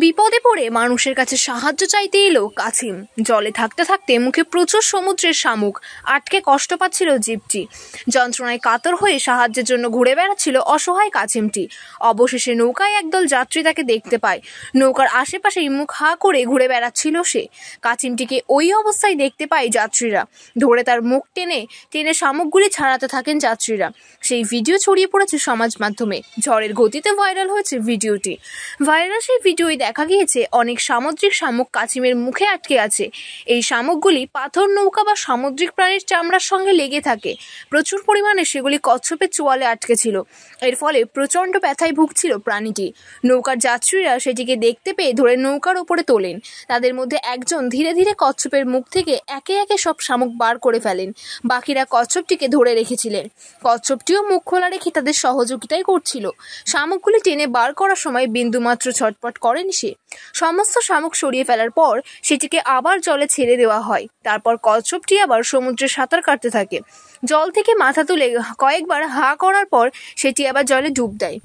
বিপদে পড়ে মানুষের কাছে সাহায্য চাইতে এলো কাছিম। জলে থাকতে থাকতে মুখে প্রচুর সমুদ্রের শামুক আটকে কষ্ট পাচ্ছিল জীবটি। যন্ত্রণায় কাতর হয়ে সাহায্যের জন্য ঘুরে বেড়াচ্ছিল অসহায় কাছিমটি। অবশেষে নৌকায় একদল যাত্রী তাকে দেখতে পায়। নৌকার আশেপাশেই মুখ হা করে ঘুরে বেড়াচ্ছিল সে। কাছিমটিকে ওই অবস্থায় দেখতে পায় যাত্রীরা। ধরে তার মুখ টেনে টেনে শামুকগুলি ছাড়াতে থাকেন যাত্রীরা। সেই ভিডিও ছড়িয়ে পড়েছে সমাজ মাধ্যমে। ঝড়ের গতিতে ভাইরাল হয়েছে ভিডিওটি। ভাইরাল সেই ভিডিওয় দেখা গিয়েছে অনেক সামুদ্রিক শামুক কাছিমের মুখে আটকে আছে। এই শামুকগুলি পাথর, নৌকা বা সামুদ্রিক প্রাণীর চামড়ার সঙ্গে লেগে থাকে। প্রচুর পরিমাণে সেগুলি কচ্ছপের চোয়ালে আটকে ছিল। এর ফলে প্রচণ্ড ব্যথায় ভুগছিল প্রাণীটি। নৌকার যাত্রীরা সেটিকে দেখতে পেয়ে ধরে নৌকার ওপরে তোলেন। তাদের মধ্যে একজন ধীরে ধীরে কচ্ছপের মুখ থেকে একে একে সব শামুক বার করে ফেলেন। বাকিরা কচ্ছপটিকে ধরে রেখেছিলেন। কচ্ছপটিও মুখ খোলা রেখে তাদের সহযোগিতাই করছিল। শামুকগুলি টেনে বার করার সময় বিন্দুমাত্র ছটপট করেনি সে। সমস্ত শামুক সরিয়ে ফেলার পর সেটিকে আবার জলে ছেড়ে দেওয়া হয়। তারপর কচ্ছপটি আবার সমুদ্রে সাঁতার কাটতে থাকে। জল থেকে মাথা তুলে কয়েকবার হা করার পর সেটি আবার জলে ডুব দেয়।